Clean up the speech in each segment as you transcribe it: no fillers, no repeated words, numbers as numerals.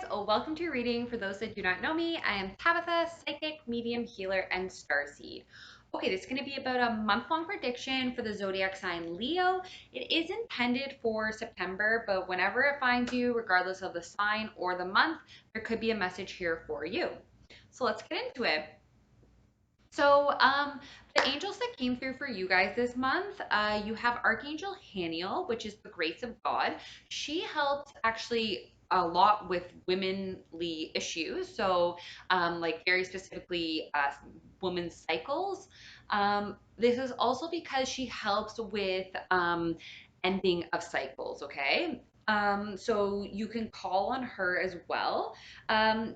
guys, welcome to your reading. For those that do not know me, I am Tabitha, psychic, medium, healer, and starseed. Okay, this is going to be about a month-long prediction for the zodiac sign Leo. It is intended for September, but whenever it finds you, regardless of the sign or the month, there could be a message here for you. So let's get into it. So, the angels that came through for you guys this month, you have Archangel Haniel, which is the grace of God. She helps actually a lot with womanly issues. So, like very specifically, women's cycles. This is also because she helps with ending of cycles, okay? So you can call on her as well.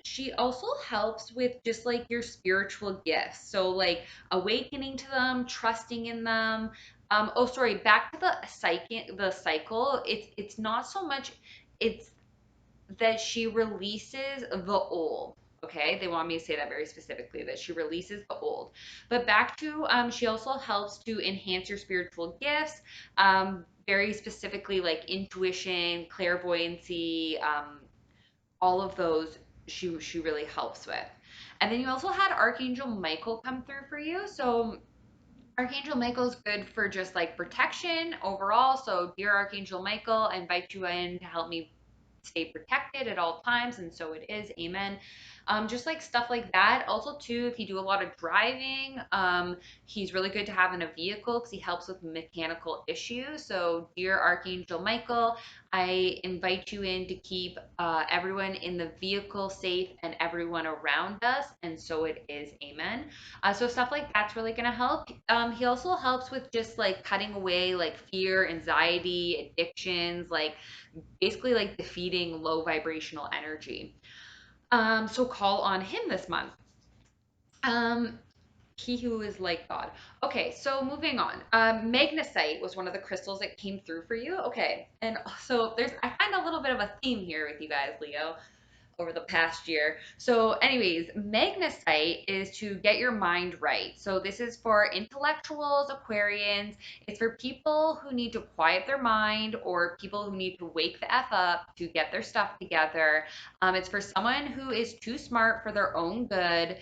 She also helps with just like your spiritual gifts. So like awakening to them, trusting in them. Oh, sorry, back to the cycle. It's not so much it's that she releases the old. Okay, they want me to say that very specifically, that she releases the old. But back to, she also helps to enhance your spiritual gifts, very specifically like intuition, clairvoyancy, all of those she really helps with. And then you also had Archangel Michael come through for you. So Archangel Michael's good for just like protection overall. So dear Archangel Michael, I invite you in to help me stay protected at all times, and so it is. Amen. Just like stuff like that. Also, too, if you do a lot of driving, he's really good to have in a vehicle because he helps with mechanical issues. So, dear Archangel Michael, I invite you in to keep everyone in the vehicle safe and everyone around us, and so it is. Amen. So stuff like that's really gonna help. He also helps with just like cutting away like fear, anxiety, addictions, like basically like defeating low vibrational energy. So call on him this month. Um, he who is like God. Okay, so moving on. Magnesite was one of the crystals that came through for you. Okay, and so I find a little bit of a theme here with you guys, Leo, over the past year. So, anyways, magnesite is to get your mind right. So, this is for intellectuals, Aquarians. It's for people who need to quiet their mind or people who need to wake the F up to get their stuff together. It's for someone who is too smart for their own good.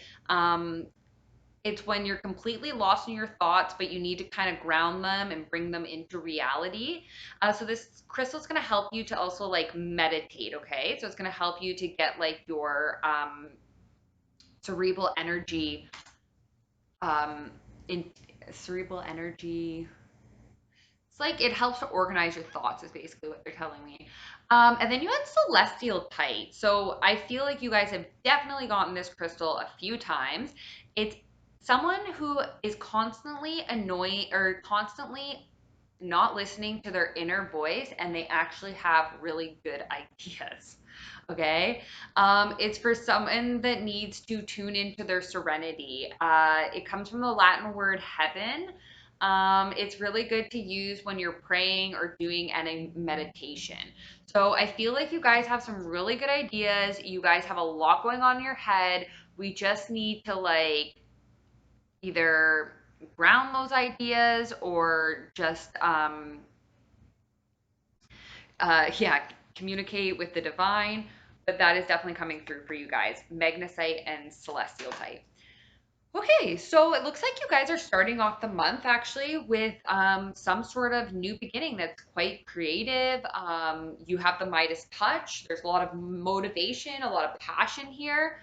It's when you're completely lost in your thoughts, but you need to kind of ground them and bring them into reality. So this crystal is going to help you to also like meditate. Okay, so it's going to help you to get like your cerebral energy, um, in cerebral energy. It's like it helps to organize your thoughts, is basically what they're telling me. And then you had celestial type. So I feel like you guys have definitely gotten this crystal a few times. It's someone who is constantly annoying or constantly not listening to their inner voice, and they actually have really good ideas. Okay. It's for someone that needs to tune into their serenity. It comes from the Latin word heaven. It's really good to use when you're praying or doing any meditation. So I feel like you guys have some really good ideas. You guys have a lot going on in your head. We just need to like either ground those ideas or just yeah, communicate with the divine. But that is definitely coming through for you guys, magnesite and celestial type. Okay, so it looks like you guys are starting off the month actually with some sort of new beginning that's quite creative. You have the Midas touch. There's a lot of motivation, a lot of passion here.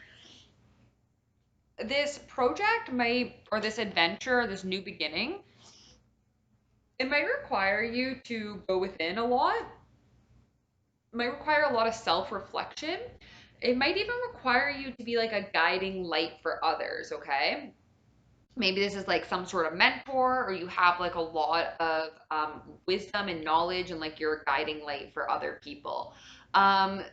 This project might, or this adventure, or this new beginning, it might require you to go within a lot. It might require a lot of self-reflection. It might even require you to be like a guiding light for others, okay? Maybe this is like some sort of mentor, or you have like a lot of wisdom and knowledge and like you're a guiding light for other people. um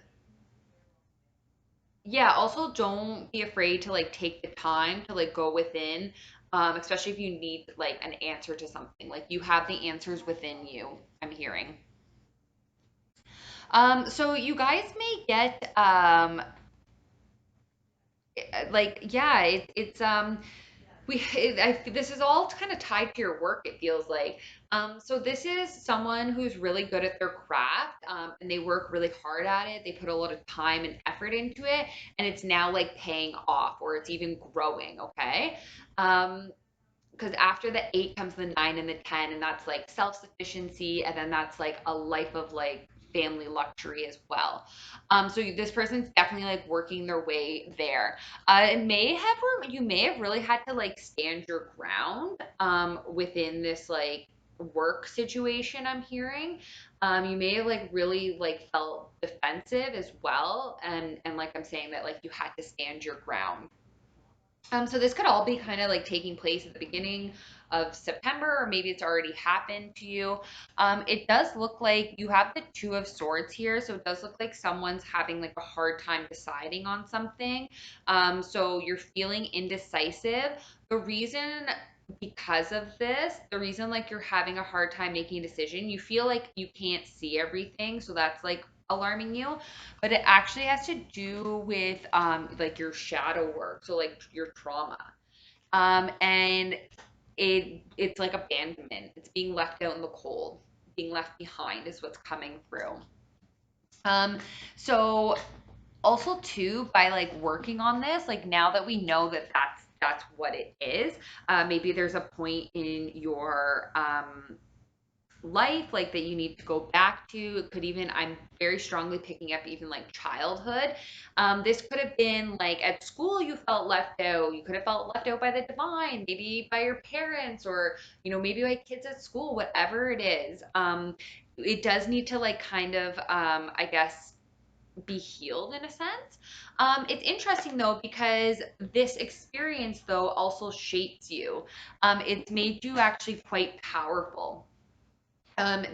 yeah, also don't be afraid to like take the time to like go within, especially if you need like an answer to something, like you have the answers within you, I'm hearing. So you guys may get like yeah, it's this is all kind of tied to your work, it feels like. So this is someone who's really good at their craft, and they work really hard at it. They put a lot of time and effort into it, and it's now like paying off, or it's even growing. Okay. Um, because after the eight comes the nine and the 10, and that's like self sufficiency, and then that's like a life of like family luxury as well. So this person's definitely like working their way there. It may have you may have really had to like stand your ground within this like work situation. I'm hearing you may have like really like felt defensive as well, and like I'm saying that like you had to stand your ground. So this could all be kind of like taking place at the beginning of September, or maybe it's already happened to you. It does look like you have the Two of Swords here, so it does look like someone's having like a hard time deciding on something. So you're feeling indecisive. The reason because of this, the reason like you're having a hard time making a decision, you feel like you can't see everything, so that's like alarming you, but it actually has to do with like your shadow work, so like your trauma. And it's like abandonment. It's being left out in the cold. Being left behind is what's coming through. Um so also too, by like working on this, like now that we know that that's what it is, maybe there's a point in your life like that you need to go back to. It could even, I'm very strongly picking up even like childhood. This could have been like at school you felt left out. You could have felt left out by the divine, maybe by your parents, or maybe by kids at school, whatever it is. It does need to like kind of I guess be healed in a sense. It's interesting though because this experience though also shapes you. It's made you actually quite powerful.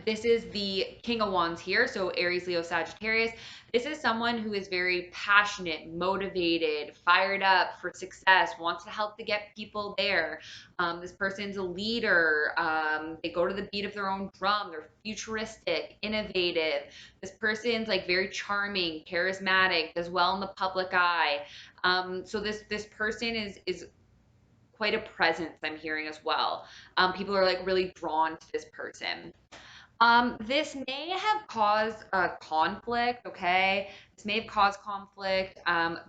This is the King of Wands here, so Aries, Leo, Sagittarius. This is someone who is very passionate, motivated, fired up for success, wants to help to get people there. This person's a leader. They go to the beat of their own drum. They're futuristic, innovative. This person's like very charming, charismatic, does well in the public eye. So this person is quite a presence I'm hearing as well. People are like really drawn to this person. This may have caused a conflict, okay? This may have caused conflict.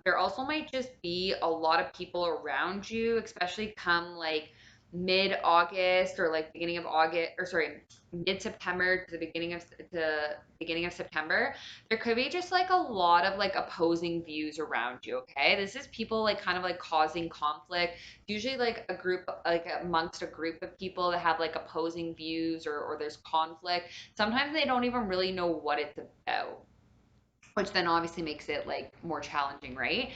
There also might just be a lot of people around you, especially come like mid-August or like beginning of August, or sorry, mid-September to the beginning of September. There could be just like a lot of like opposing views around you, okay? This is people like kind of like causing conflict, usually like a group, like amongst a group of people that have like opposing views, or there's conflict. Sometimes they don't even really know what it's about, which then obviously makes it like more challenging, right?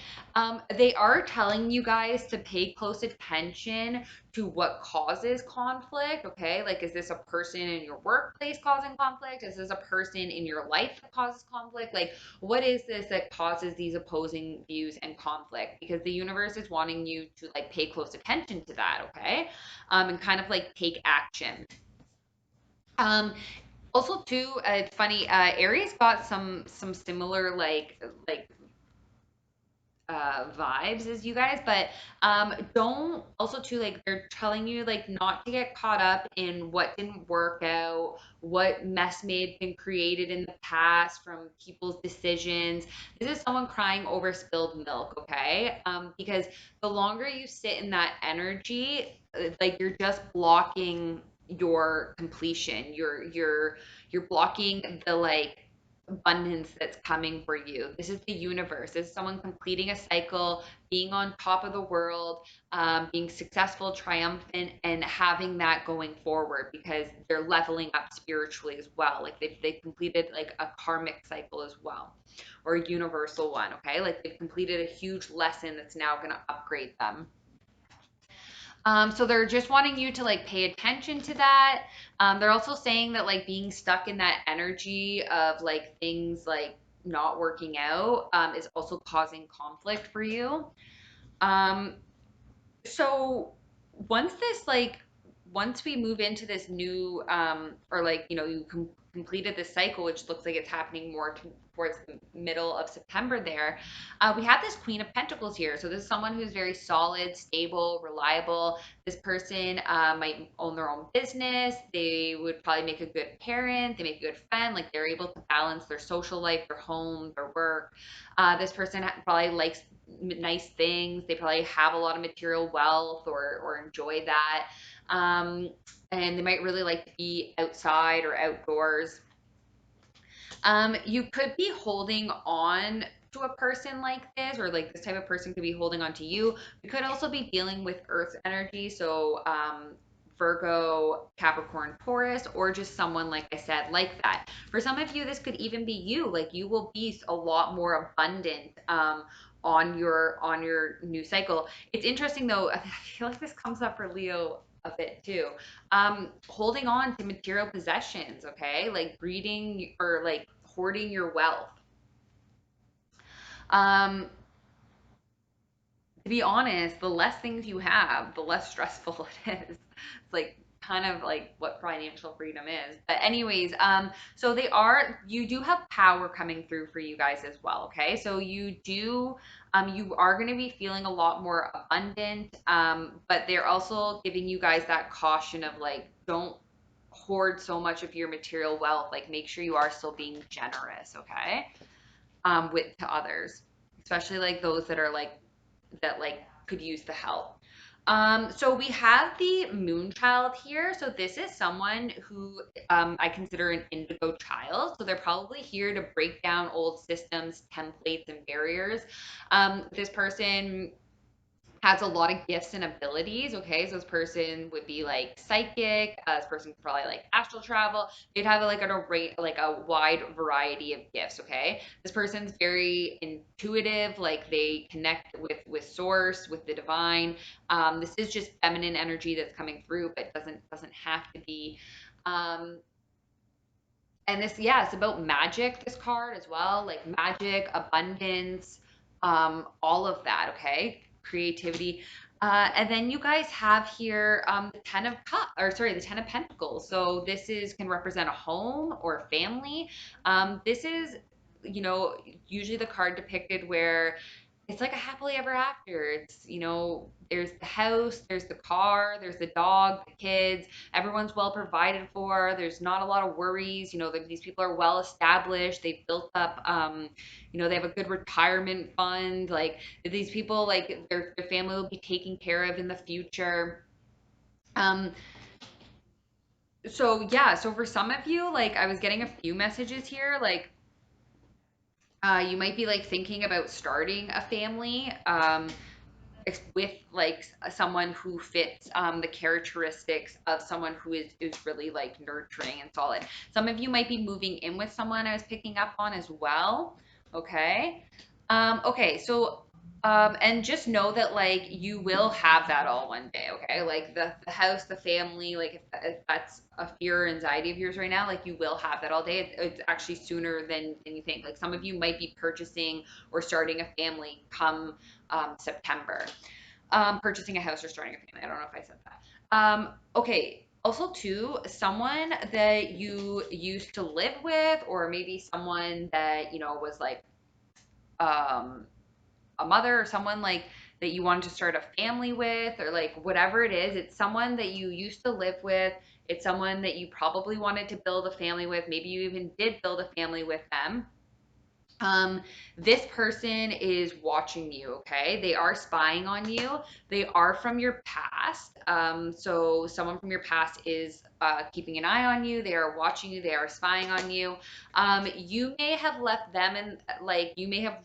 They are telling you guys to pay close attention to what causes conflict, okay? Like, is this a person in your workplace causing conflict? Is this a person in your life that causes conflict? Like, what is this that causes these opposing views and conflict? Because the universe is wanting you to like pay close attention to that, okay? And kind of like take action. Um, Also, too, it's funny. Aries got some similar vibes as you guys, but don't also too like they're telling you like not to get caught up in what didn't work out, what mess may have been created in the past from people's decisions. This is someone crying over spilled milk, okay? Because the longer you sit in that energy, like you're just blocking your completion. You're blocking the like abundance that's coming for you. This is the universe. This is someone completing a cycle, being on top of the world, being successful, triumphant, and having that going forward because they're leveling up spiritually as well. Like they've completed like a karmic cycle as well, or a universal one. Okay, like they've completed a huge lesson that's now going to upgrade them. So they're just wanting you to like pay attention to that. They're also saying that like being stuck in that energy of like things like not working out is also causing conflict for you. Um, so once this like once we move into this new or like you completed this cycle, which looks like it's happening more towards the middle of September there, we have this Queen of Pentacles here. So this is someone who's very solid, stable, reliable. This person might own their own business. They would probably make a good parent. They make a good friend. Like they're able to balance their social life, their home, their work. This person probably likes nice things. They probably have a lot of material wealth or enjoy that. And they might really like to be outside or outdoors. You could be holding on to a person like this, or like this type of person could be holding on to you. We could also be dealing with Earth energy, so Virgo, Capricorn, Taurus, or just someone like I said, like that. For some of you, this could even be you. Like you will be a lot more abundant. On your new cycle. It's interesting though. I feel like this comes up for Leo a bit too. Holding on to material possessions, okay? Like breeding or like hoarding your wealth. Um, to be honest, the less things you have, the less stressful it is. It's like kind of like what financial freedom is. But anyways, so you do have power coming through for you guys as well, okay? So you are going to be feeling a lot more abundant, but they're also giving you guys that caution of like, don't hoard so much of your material wealth. Like make sure you are still being generous, okay? With to others, especially like those that are like could use the help. So we have the moon child here. So this is someone who I consider an indigo child. So they're probably here to break down old systems, templates, and barriers. This person has a lot of gifts and abilities. Okay, so this person would be like psychic. This person could probably like astral travel. They'd have like an array, like a wide variety of gifts. Okay, this person's very intuitive. Like they connect with source, with the divine. This is just feminine energy that's coming through, but doesn't have to be. Um, and this, yeah, it's about magic, this card as well, like magic, abundance, all of that, okay? Creativity. And then you guys have here the Ten of Cup, or sorry, the Ten of Pentacles. So this is can represent a home or a family. This is, you know, usually the card depicted where it's like a happily ever after. There's the house, there's the car, there's the dog, the kids, everyone's well provided for. There's not a lot of worries. These people are well established. They've built up, they have a good retirement fund. Like these people, like their family will be taken care of in the future. Um, so yeah, so for some of you, like I was getting a few messages here, like you might be like thinking about starting a family. With like someone who fits the characteristics of someone who is really like nurturing and solid. Some of you might be moving in with someone I was picking up on as well. Okay. Okay, so and just know that like you will have that all one day, okay? Like the house, the family, like if that's a fear or anxiety of yours right now, like you will have that all day. It's actually sooner than you think. Like some of you might be purchasing or starting a family come September. Purchasing a house or starting a family. I don't know if I said that. Okay. Also, too, someone that you used to live with, or maybe someone that was like um, a mother or someone like that you wanted to start a family with, or like whatever it is. It's someone that you used to live with. It's someone that you probably wanted to build a family with. Maybe you even did build a family with them. This person is watching you, okay? They are spying on you. They are from your past. So someone from your past is keeping an eye on you. They are watching you. They are spying on you. You may have left them and like you may have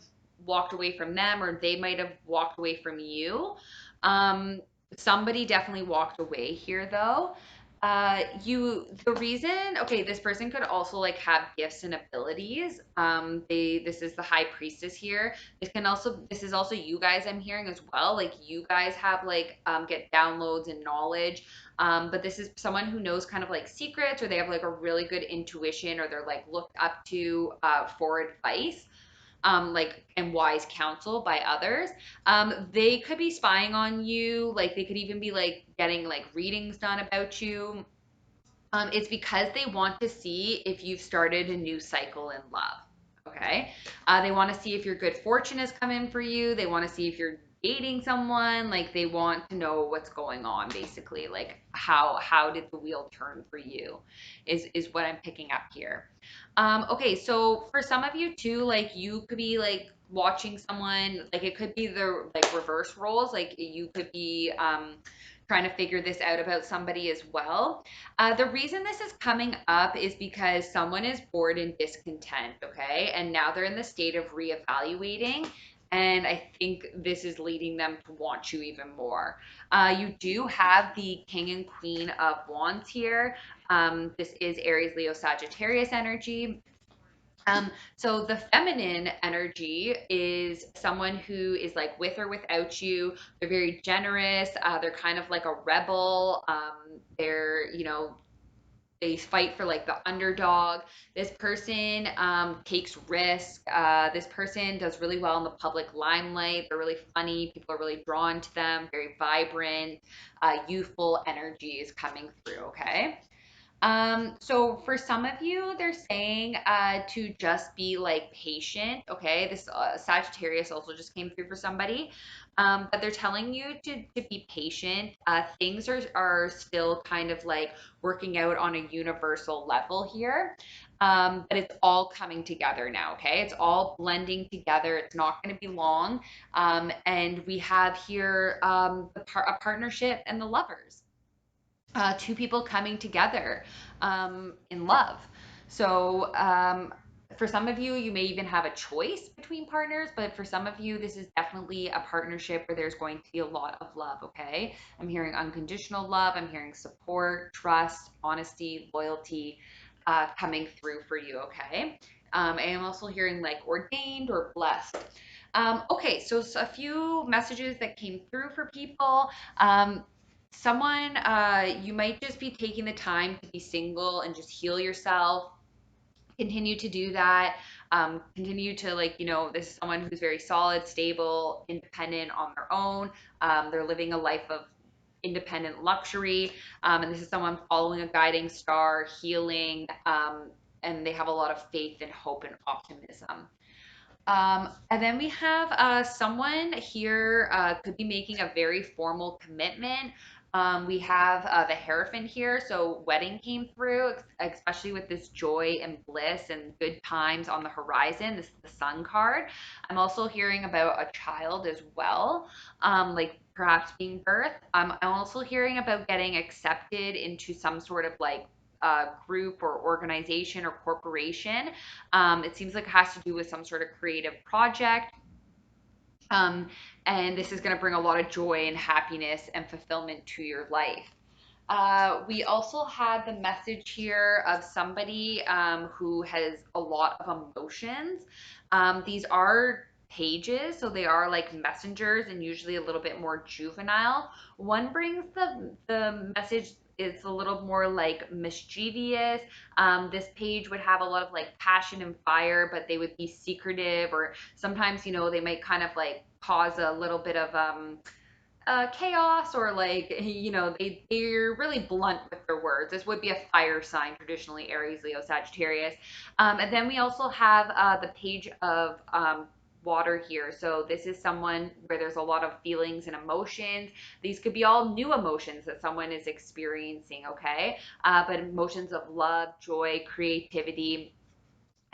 walked away from them, or they might have walked away from you. Um, Somebody definitely walked away here though. The reason, okay, this person could also like have gifts and abilities. This is the high priestess here. This is also you guys I'm hearing as well. Like you guys have like, get downloads and knowledge. But this is someone who knows kind of like secrets, or they have like a really good intuition, or they're like looked up to, for advice. Like and wise counsel by others. They could be spying on you, like they could even be like getting like readings done about you. It's because they want to see if you've started a new cycle in love. Okay. They want to see if your good fortune has come in for you. They want to see if you're dating someone. Like they want to know what's going on, basically. Like how did the wheel turn for you, is what I'm picking up here. Okay, so for some of you too, like you could be like watching someone, like it could be the like reverse roles, like you could be trying to figure this out about somebody as well. The reason this is coming up is because someone is bored and discontent, okay? And now they're in the state of reevaluating. And I think this is leading them to want you even more. You do have the King and Queen of Wands here. This is Aries, Leo, Sagittarius energy. So the feminine energy is someone who is like with or without you. They're very generous. They're kind of like a rebel. They fight for like the underdog. This person takes risk. This person does really well in the public limelight. They're really funny. People are really drawn to them. Very vibrant, youthful energy is coming through. Okay. So for some of you, they're saying to just be like patient. Okay, this Sagittarius also just came through for somebody, but they're telling you to be patient. Things are still kind of like working out on a universal level here, but it's all coming together now. Okay, it's all blending together. It's not going to be long, and we have here a partnership and the lovers, two people coming together in love. So, for some of you, you may even have a choice between partners, but for some of you, this is definitely a partnership where there's going to be a lot of love, okay? I'm hearing unconditional love, I'm hearing support, trust, honesty, loyalty coming through for you, okay? I am also hearing like ordained or blessed. Okay, so a few messages that came through for people. Someone, you might just be taking the time to be single and just heal yourself. Continue to do that. Continue to, like, this is someone who's very solid, stable, independent on their own. They're living a life of independent luxury. And this is someone following a guiding star, healing, and they have a lot of faith and hope and optimism. And then we have someone here could be making a very formal commitment. We have the Hierophant here, so wedding came through, especially with this joy and bliss and good times on the horizon. This is the Sun card. I'm also hearing about a child as well, like perhaps being birthed. I'm also hearing about getting accepted into some sort of like group or organization or corporation. It seems like it has to do with some sort of creative project. Um, and this is going to bring a lot of joy and happiness and fulfillment to your life. We also had the message here of somebody who has a lot of emotions. These are pages, so they are like messengers and usually a little bit more juvenile. One brings the message. It's a little more like mischievous. This page would have a lot of like passion and fire, but they would be secretive, or sometimes, they might kind of like cause a little bit of chaos, or like they're really blunt with their words. This would be a fire sign traditionally, Aries, Leo, Sagittarius. And then we also have the page of water here. So this is someone where there's a lot of feelings and emotions. These could be all new emotions that someone is experiencing, okay? But emotions of love, joy, creativity,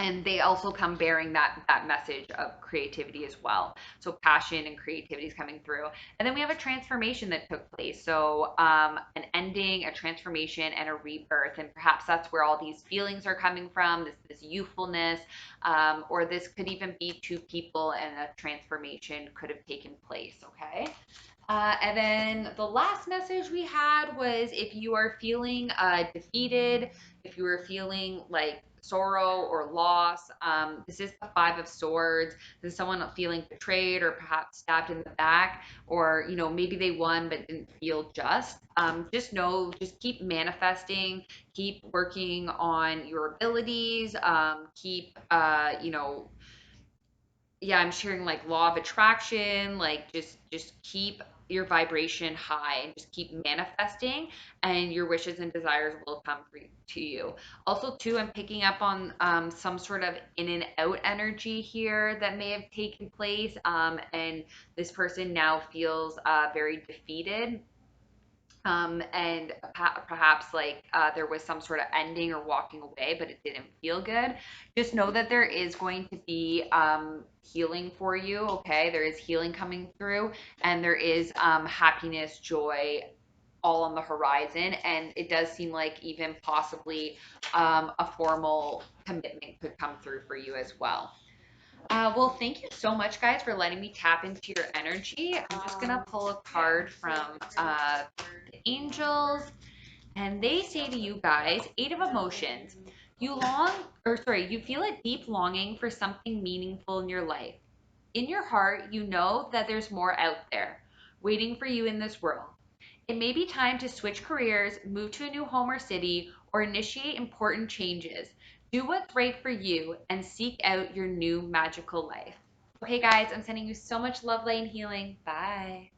and they also come bearing that message of creativity as well. So passion and creativity is coming through. And then we have a transformation that took place, so an ending, a transformation, and a rebirth. And perhaps that's where all these feelings are coming from, this youthfulness, or this could even be two people and a transformation could have taken place. Okay. And then the last message we had was, if you are feeling defeated, if you are feeling like sorrow or loss, this is the Five of Swords. This is someone feeling betrayed or perhaps stabbed in the back, or maybe they won but didn't feel just. Just know, just keep manifesting, keep working on your abilities, keep yeah, I'm sharing like law of attraction, like just keep your vibration high and just keep manifesting, and your wishes and desires will come to you. Also, too, I'm picking up on some sort of in and out energy here that may have taken place, and this person now feels very defeated, and perhaps like there was some sort of ending or walking away, but it didn't feel good. Just know that there is going to be healing for you, okay? There is healing coming through, and there is happiness, joy, all on the horizon. And it does seem like even possibly a formal commitment could come through for you as well. Well, thank you so much, guys, for letting me tap into your energy. I'm just gonna pull a card from the angels, and they say to you guys, Eight of Emotions. You long, or sorry, you feel a deep longing for something meaningful in your life. In your heart, you know that there's more out there waiting for you in this world. It may be time to switch careers, move to a new home or city, or initiate important changes. Do what's right for you and seek out your new magical life. Okay, guys, I'm sending you so much love, light, and healing. Bye.